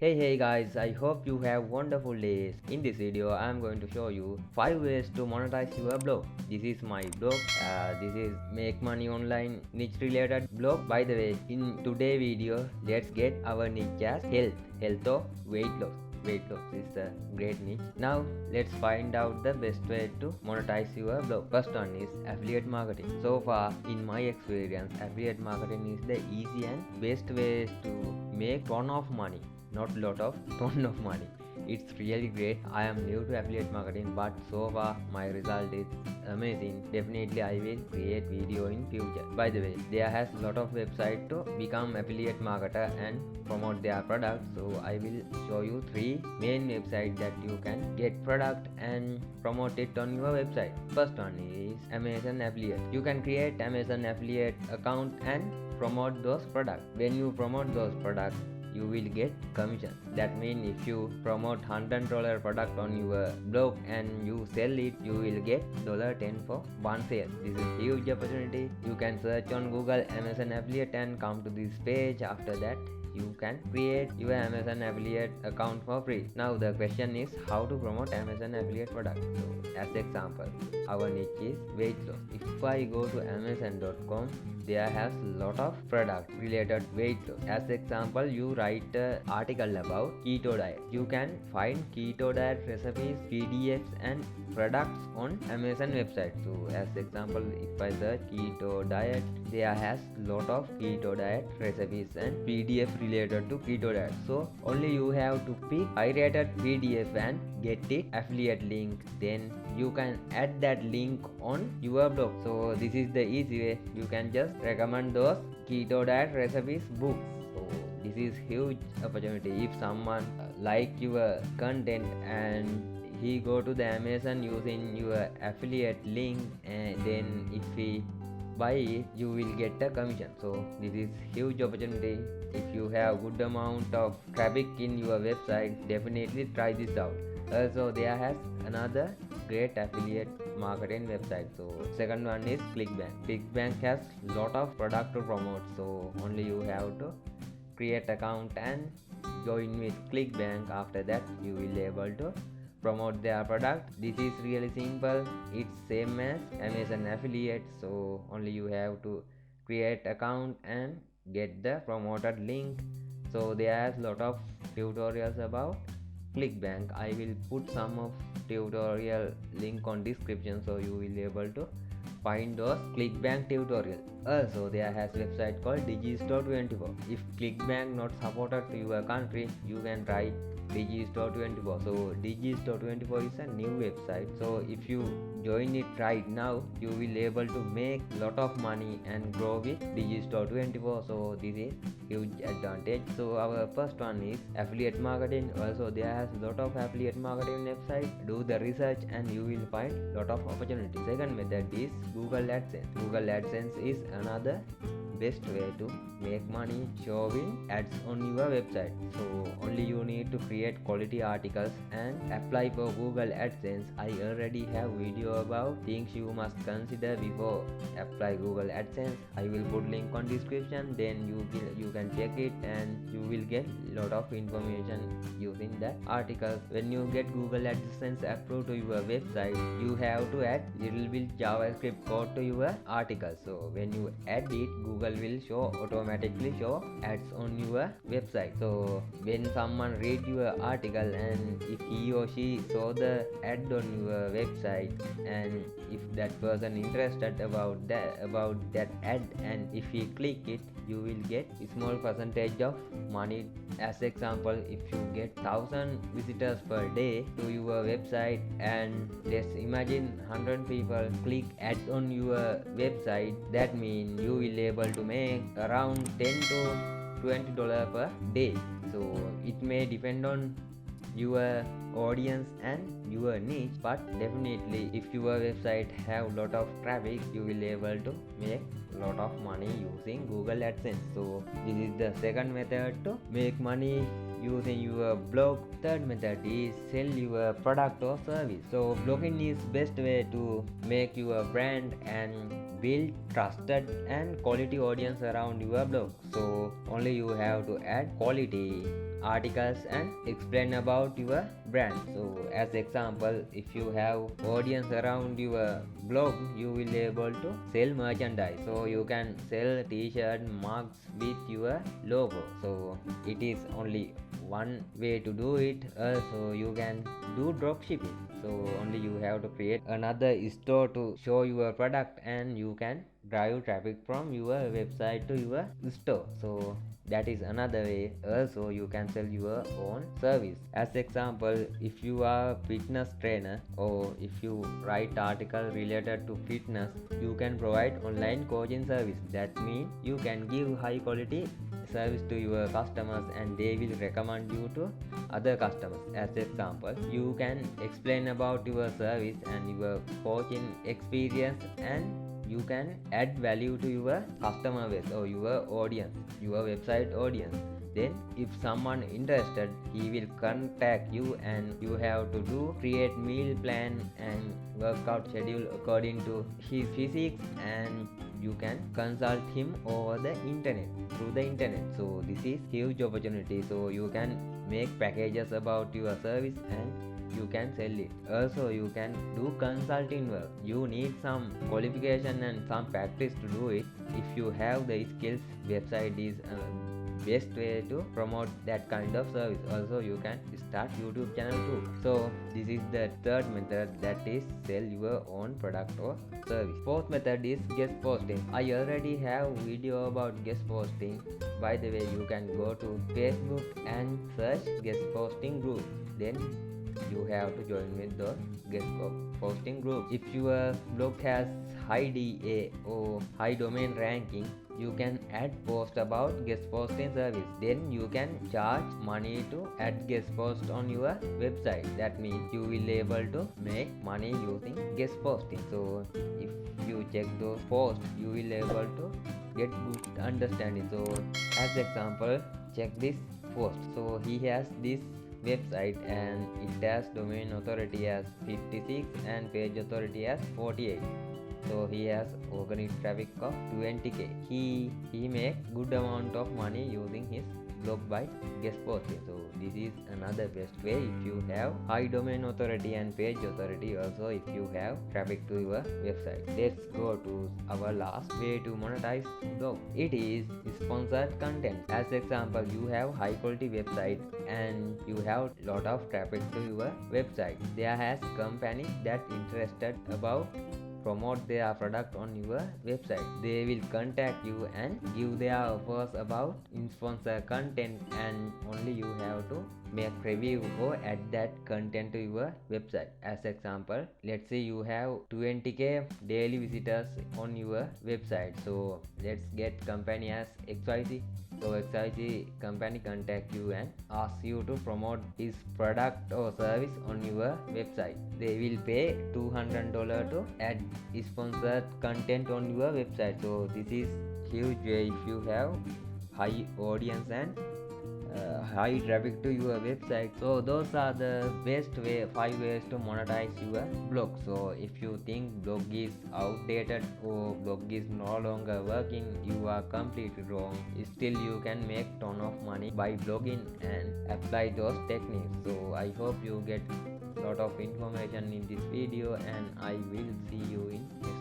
Hey guys, I hope you have wonderful days. In this video I am going to show you 5 ways to monetize your blog. This is my blog. This is make money online niche related blog. By the way, in today's video let's get our niche as health or weight loss. Weight loss is a great niche. Now let's find out the best way to monetize your blog. First one is affiliate marketing. So far in my experience, affiliate marketing is the easy and best way to make ton of money, not lot of ton of money. It's really great. I am new to affiliate marketing, but so far my result is amazing. Definitely I will create video in future. By the way, there has lot of website to become affiliate marketer and promote their product. So I will show you 3 main websites that you can get product and promote it on your website. First one is Amazon affiliate. You can create Amazon affiliate account and promote those products. When you promote those products, you will get commission. That means if you promote $100 product on your blog and you sell it, you will get $10 for one sale. This is huge opportunity. You can search on Google Amazon affiliate and come to this page. After that you can create your Amazon affiliate account for free. Now the question is how to promote Amazon affiliate product. So as example, our niche is weight loss. If I go to amazon.com, there has lot of product related weight loss. As example, you write an article about keto diet. You can find keto diet recipes, PDFs and products on Amazon website. So as example, if I search keto diet, there has lot of keto diet recipes and PDF related to keto diet. So only you have to pick high rated PDF and get it affiliate link. Then you can add that link on your blog. So this is the easy way. You can just recommend those keto diet recipes books. So this is huge opportunity. If someone like your content and he go to the Amazon using your affiliate link, and then if he buy it, you will get a commission. So this is huge opportunity. If you have good amount of traffic in your website, definitely try this out. Also there has another great affiliate marketing website. So second one is Clickbank. Clickbank has lot of product to promote. So only you have to create account and join with Clickbank. After that you will be able to promote their product. This is really simple. It's same as Amazon affiliate. So only you have to create account and get the promoted link. So there is lot of tutorials about Clickbank. I will put some of tutorial link on description, so you will be able to find those Clickbank tutorial. Also there has website called Digistore24. If Clickbank not supported to your country, you can try Digistore24. So Digistore24 is a new website. So if you join it right now, you will able to make lot of money and grow with Digistore24. So this is huge advantage. So our first one is affiliate marketing. Also there has lot of affiliate marketing website. Do the research and you will find lot of opportunity. Second method is Google AdSense. Google AdSense is another best way to make money showing ads on your website. So only you need to create quality articles and apply for Google AdSense. I already have video about things you must consider before apply Google AdSense. I will put link on description, then you can check it and you will get lot of information using that article. When you get Google AdSense approved to your website, you have to add little bit JavaScript code to your article. So when you add it, Google will automatically show ads on your website. So when someone read your article and if he or she saw the ad on your website, and if that person interested about that ad, and if he click it, you will get a small percentage of money. As example, if you get 1000 visitors per day to your website, and let's imagine 100 people click ads on your website, that means you will able to make around $10 to $20 per day. So it may depend on your audience and your niche, but definitely if your website have lot of traffic, you will able to make lot of money using Google AdSense. So this is the second method to make money using your blog. Third method is sell your product or service. So blogging is best way to make your brand and build trusted and quality audience around your blog. So only you have to add quality articles and explain about your brand. So as example, if you have audience around your blog, you will able to sell merchandise. So you can sell t-shirt mugs with your logo. So it is only one way to do it. So you can do drop shipping. So only you have to create another store to show your product, and you can drive traffic from your website to your store. So that is another way. Also you can sell your own service. As example, if you are a fitness trainer, or if you write article related to fitness, you can provide online coaching service. That means you can give high quality service to your customers, and they will recommend you to other customers. As example, you can explain about your service and your coaching experience, and you can add value to your customer base or your audience, your website audience. Then if someone interested, he will contact you, and you have to do create meal plan and workout schedule according to his physiques, and you can consult him over the internet, through the internet. So this is huge opportunity. So you can make packages about your service and you can sell it. Also you can do consulting work. You need some qualification and some practice to do it. If you have the skills, website is best way to promote that kind of service. Also you can start YouTube channel too. So this is the third method, that is sell your own product or service. Fourth method is guest posting. I already have video about guest posting. By the way, you can go to Facebook and search guest posting group. Then you have to join with the guest posting group. If your blog has high DA or high domain ranking, you can add post about guest posting service. Then you can charge money to add guest post on your website. That means you will able to make money using guest posting. So if you check those posts, you will able to get good understanding. So as example, check this post. So he has this website and it has domain authority as 56 and page authority as 48. So he has organic traffic of 20k. He make good amount of money using his blog by guest posting. So this is another best way if you have high domain authority and page authority. Also if you have traffic to your website. Let's go to our last way to monetize blog. It is sponsored content. As example, you have high quality website and you have lot of traffic to your website. There has company that interested about promote their product on your website. They will contact you and give their offers about sponsor content, and only you have to make review or add that content to your website. As example, let's say you have 20k daily visitors on your website. So let's get company as XYZ. So XYZ company contact you and ask you to promote his product or service on your website. They will pay $200 to add sponsored content on your website. So this is huge way if you have high audience and high traffic to your website. So those are the best way, 5 ways to monetize your blog. So if you think blog is outdated or blog is no longer working, you are completely wrong. Still you can make ton of money by blogging and apply those techniques. So I hope you get lot of information in this video, and I will see you in next